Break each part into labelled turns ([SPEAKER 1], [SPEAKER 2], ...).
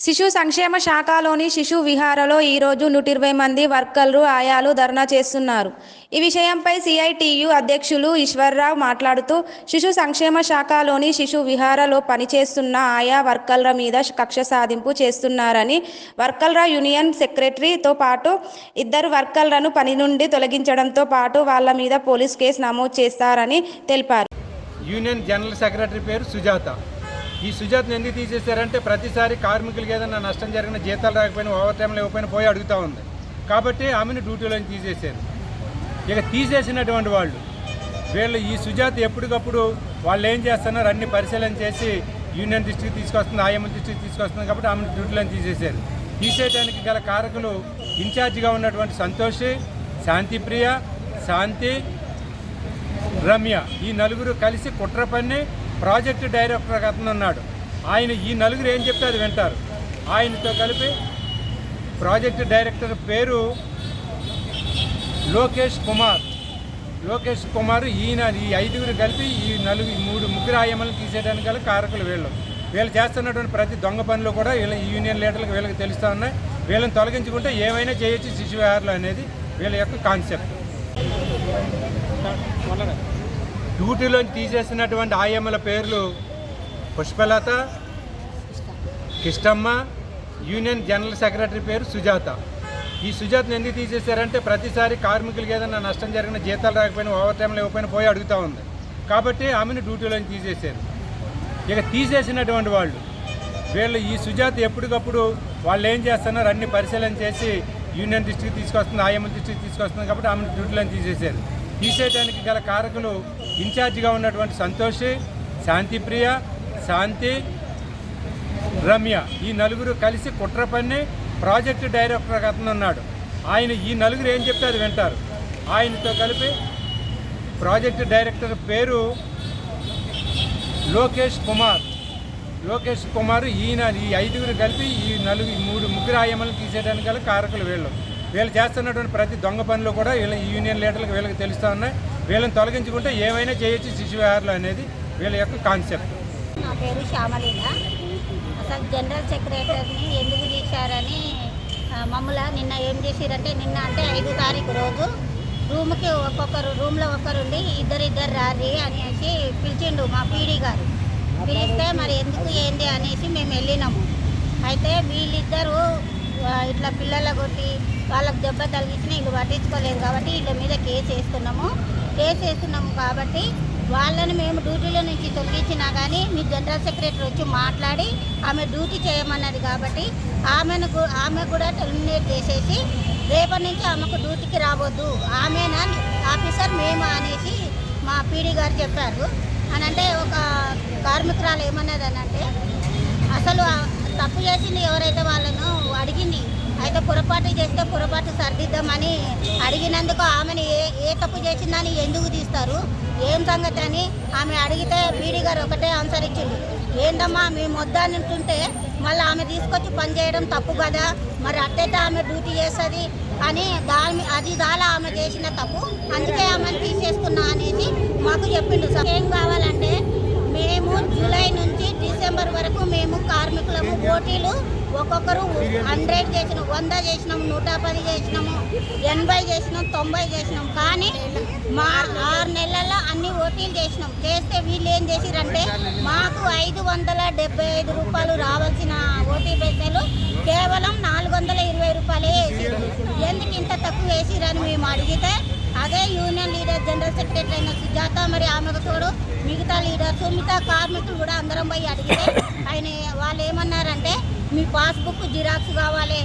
[SPEAKER 1] శిశు సంక్షేమ శాఖలోని శిశు విహారలో ఈరోజు 120 మంది వర్కర్లు ఆయాలు ధర్నా చేస్తున్నారు. ఈ విషయంపై సిఐటియు అధ్యక్షులు ఈశ్వర్రావు మాట్లాడుతూ శిశు సంక్షేమ శాఖలోని శిశు విహారలో పనిచేస్తున్న ఆయా వర్కర్ల మీద కక్ష సాధింపు చేస్తున్నారని, వర్కర్ల యూనియన్ సెక్రటరీతో పాటు 2 వర్కర్లను పని నుండి తొలగించడంతో పాటు వాళ్ళ మీద పోలీస్ కేసు నమోదు చేస్తారని తెలిపారు.
[SPEAKER 2] యూనియన్ జనరల్ సెక్రటరీ పేరు సుజాత. ఈ సుజాతను ఎందుకు తీసేశారంటే ప్రతిసారి కార్మికులకి ఏదైనా నష్టం జరిగిన జీతాలు రాకపోయినా ఓవర్ టైంలో ఇవ్వకపోయినా పోయి అడుగుతూ ఉంది కాబట్టి ఆమెను డ్యూటీలో తీసేశారు. ఇక తీసేసినటువంటి వీళ్ళు ఈ సుజాత ఎప్పటికప్పుడు వాళ్ళు ఏం చేస్తున్నారు అన్ని పరిశీలన చేసి యూనియన్ దృష్టికి తీసుకొస్తుంది, ఆయమ్మ దృష్టికి తీసుకొస్తుంది కాబట్టి ఆమెను డ్యూటీలో తీసేశారు. తీసేయడానికి గల కారకులు ఇన్ఛార్జిగా ఉన్నటువంటి సంతోషి, శాంతిప్రియ, శాంతి, రమ్య ఈ నలుగురు కలిసి కుట్ర పన్ని ప్రాజెక్టు డైరెక్టర్ అతను ఉన్నాడు. ఆయన ఈ నలుగురు ఏం చెప్తే అది వింటారు. ఆయనతో కలిపి ప్రాజెక్టు డైరెక్టర్ పేరు లోకేష్ కుమార్. ఈయన ఈ 5గురు కలిపి ఈ ముగ్గురు ఆయమ్మలు తీసేయడానికి గల కారకులు వీళ్ళు చేస్తున్నటువంటి ప్రతి దొంగ పనులు కూడా వీళ్ళ యూనియన్ లీడర్లకు వీళ్ళకి తెలుస్తూ ఉన్నాయి. వీళ్ళని తొలగించుకుంటే ఏమైనా చేయొచ్చు శిశు విహార్లో అనేది వీళ్ళ యొక్క కాన్సెప్ట్. డ్యూటీలో తీసేసినటువంటి ఆయమ్మల పేర్లు Pushpalatha, Kishtamma, union general secretary పేరు సుజాత. ఈ సుజాతను ఎందుకు తీసేశారంటే ప్రతిసారి కార్మికులకి ఏదైనా నష్టం జరిగిన జీతాలు రాకపోయినా ఓవర్ టైంలో ఇవ్వకపోయినా పోయి అడుగుతూ ఉంది కాబట్టి ఆమెను డ్యూటీలో తీసేశారు. ఇక తీసేసినటువంటి వీళ్ళు ఈ సుజాత ఎప్పటికప్పుడు వాళ్ళు ఏం చేస్తున్నారు అన్ని పరిశీలన చేసి యూనియన్ దృష్టికి తీసుకొస్తుంది, ఆయమ్మ దృష్టికి తీసుకొస్తుంది కాబట్టి ఆమెను డ్యూటీలో తీసేశారు. తీసేయడానికి గల కారకులు ఇన్ఛార్జిగా ఉన్నటువంటి సంతోషి, శాంతిప్రియ, శాంతి, రమ్య ఈ నలుగురు కలిసి కుట్ర పన్ని ప్రాజెక్టు డైరెక్టర్ అతను ఉన్నాడు. ఆయన ఈ నలుగురు ఏం చెప్తే అది వింటారు. ఆయనతో కలిపి ప్రాజెక్టు డైరెక్టర్ పేరు లోకేష్ కుమార్. ఈయన ఈ 5గురు కలిపి ఈ ముగ్గురు ఆయమ్మలు తీసేయడానికి గల కారకులు వీళ్ళు చేస్తున్నటువంటి ప్రతి దొంగ పనులు కూడా వీళ్ళ యూనియన్ లీడర్లకు వీళ్ళకి తెలుస్తూ ఉన్నాయి. వీళ్ళని తొలగించుకుంటే ఏమైనా చేయొచ్చు శిశు విహార్లో అనేది వీళ్ళ యొక్క కాన్సెప్ట్.
[SPEAKER 3] నా పేరు శ్యామలీల. అసలు జనరల్ సెక్రటరీని ఎందుకు తీశారని మమ్మల్ని నిన్న ఏం చేసిరంటే నిన్న అంటే 5వ తారీఖు రోజు రూమ్కి రూమ్లో ఒకరుండి ఇద్దరు రారి అనేసి పిలిచిండు మా పీడీ గారు. పిలిస్తే మరి ఎందుకు ఏంది అనేసి మేము వెళ్ళినాము. అయితే వీళ్ళిద్దరూ ఇట్లా పిల్లల కొట్టి వాళ్ళకు దెబ్బ తగిలించిన వీళ్ళు పట్టించుకోలేదు కాబట్టి వీళ్ళ మీద కేసు వేస్తున్నాము కాబట్టి వాళ్ళని మేము డ్యూటీలో నుంచి తొలగించినా కానీ మీ జనరల్ సెక్రటరీ వచ్చి మాట్లాడి ఆమె డ్యూటీ చేయమన్నది కాబట్టి ఆమె కూడా టెర్మినేట్ చేసేసి రేపటి నుంచి ఆమెకు డ్యూటీకి రావద్దు, ఆమెనా ఆఫీసర్ మేము అనేసి మా పీడీ గారు చెప్పారు. అని అంటే ఒక కార్మికురాలు ఏమన్నది అని అంటే అసలు తప్పు చేసింది ఎవరైతే వాళ్ళను అడిగింది, అయితే పొరపాటు చేస్తే పొరపాటు సరిదిద్దామని అడిగినందుకు ఆమెను ఏ తప్పు చేసిందని ఎందుకు తీస్తారు, ఏం సంగతి అని ఆమె అడిగితే పీడీ గారు ఒకటే ఆన్సర్ ఇచ్చింది. ఏందమ్మా మేము వద్దంటుంటే మళ్ళీ ఆమె తీసుకొచ్చి పని చేయడం తప్పు కదా, మరి అట్టయితే ఆమె డ్యూటీ చేస్తుంది అని అది చాలా ఆమె చేసిన తప్పు, అందుకే ఆమెను తీసేస్తున్నా అనేది మాకు చెప్పిండు. ఏం కావాలంటే మేము జూలై నుంచి డిసెంబర్ వరకు మేము కార్మికులము పోటీలు ఒక్కొక్కరు 100 చేసినాం, 100 చేసినాము, 110 చేసినాము, 80 చేసినాం, 90 చేసినాం. కానీ మా 6 నెలల్లో అన్ని ఓటీలు చేసినాం. చేస్తే వీళ్ళు ఏం చేసిరంటే మాకు 575 రూపాయలు రావాల్సిన ఓటీ పైసలు కేవలం 420 రూపాయలే వేసిరు. ఎందుకు ఇంత తక్కువ వేసిరని మేము అడిగితే అదే యూనియన్ లీడర్ జనరల్ సెక్రటరీ అయిన సుజాత మరి ఆమెకు తోడు మిగతా లీడర్స్ మిగతా కార్మికులు కూడా అందరం పోయి అడిగితే వాళ్ళు ఏమన్నారంటే మీ పాస్బుక్ జిరాక్స్ కావాలి,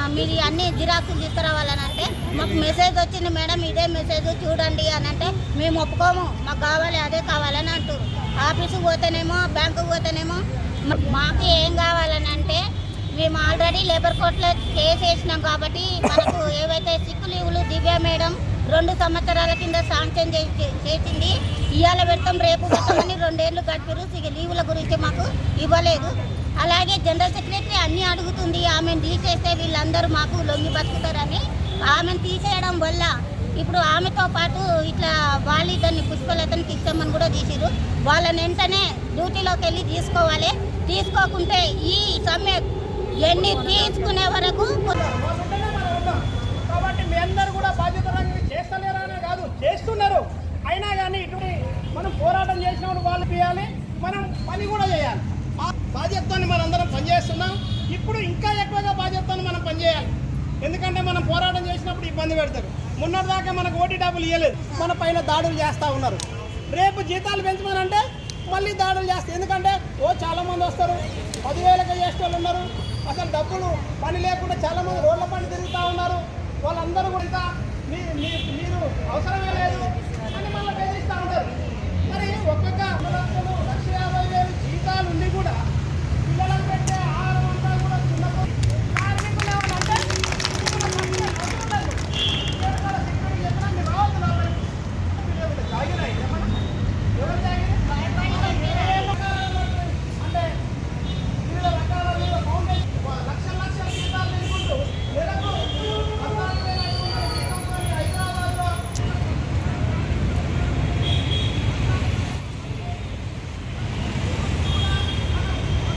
[SPEAKER 3] మీరు అన్ని జిరాక్స్లు తీసుకురావాలని అంటే మాకు మెసేజ్ వచ్చింది మేడం, ఇదే మెసేజ్ చూడండి అని అంటే మేము ఒప్పుకోము, మాకు కావాలి అదే కావాలని అంటారు. ఆఫీసుకు పోతేనేమో బ్యాంకుకు పోతేనేమో మాకు ఏం కావాలని అంటే మేము ఆల్రెడీ లేబర్ కోర్టులో కేసు వేసినాం కాబట్టి మనకు ఏవైతే సిక్ లీవులు దివ్య మేడం 2 సంవత్సరాల కింద శాంక్షన్ చేసింది, ఇవాళ పెడతాం రేపు పెడతామని 2 ఏళ్ళు గడిపారు, లీవుల గురించి మాకు ఇవ్వలేదు. అలాగే జనరల్ సెక్రటరీ అన్నీ అడుగుతుంది, ఆమెను తీసేస్తే వీళ్ళందరూ మాకు లొంగి బతుకుతారని ఆమెను తీసేయడం వల్ల ఇప్పుడు ఆమెతో పాటు ఇట్లా వాళ్ళిద్దరిని పుష్పలతని కిష్టమ్మని కూడా తీసిరు. వాళ్ళని వెంటనే డ్యూటీలోకి వెళ్ళి తీసుకోవాలి, తీసుకోకుంటే ఈ సమ్మె ఎన్ని తీసుకునే వరకు
[SPEAKER 4] కాబట్టి మీ అందరూ కూడా బాధ్యతగా చేస్తలేరా అనే కాదు, చేస్తున్నారు. అయినా కానీ ఇటువంటి మనం పోరాటం చేసినప్పుడు వాళ్ళు చేయాలి, మనం పని కూడా చేయాలి. ఆ బాధ్యతతో మనందరం పనిచేస్తున్నాం. ఇప్పుడు ఇంకా ఎక్కువగా బాధ్యతతో మనం పనిచేయాలి. ఎందుకంటే మనం పోరాటం చేసినప్పుడు ఇబ్బంది పెడతారు. మొన్నటిదాకా మనకు ఓటీ డబ్బులు ఇవ్వలేదు, మన పైన దాడులు చేస్తూ ఉన్నారు. రేపు జీతాలు పెంచమనంటే మళ్ళీ దాడులు చేస్తారు. ఎందుకంటే చాలామంది వస్తారు, 10,000కి చేసే వాళ్ళు ఉన్నారు. అసలు డబ్బులు పని లేకుండా చాలామంది రోడ్ల పని తిరుగుతూ ఉన్నారు. వాళ్ళందరూ కూడా మీరు అవసరమే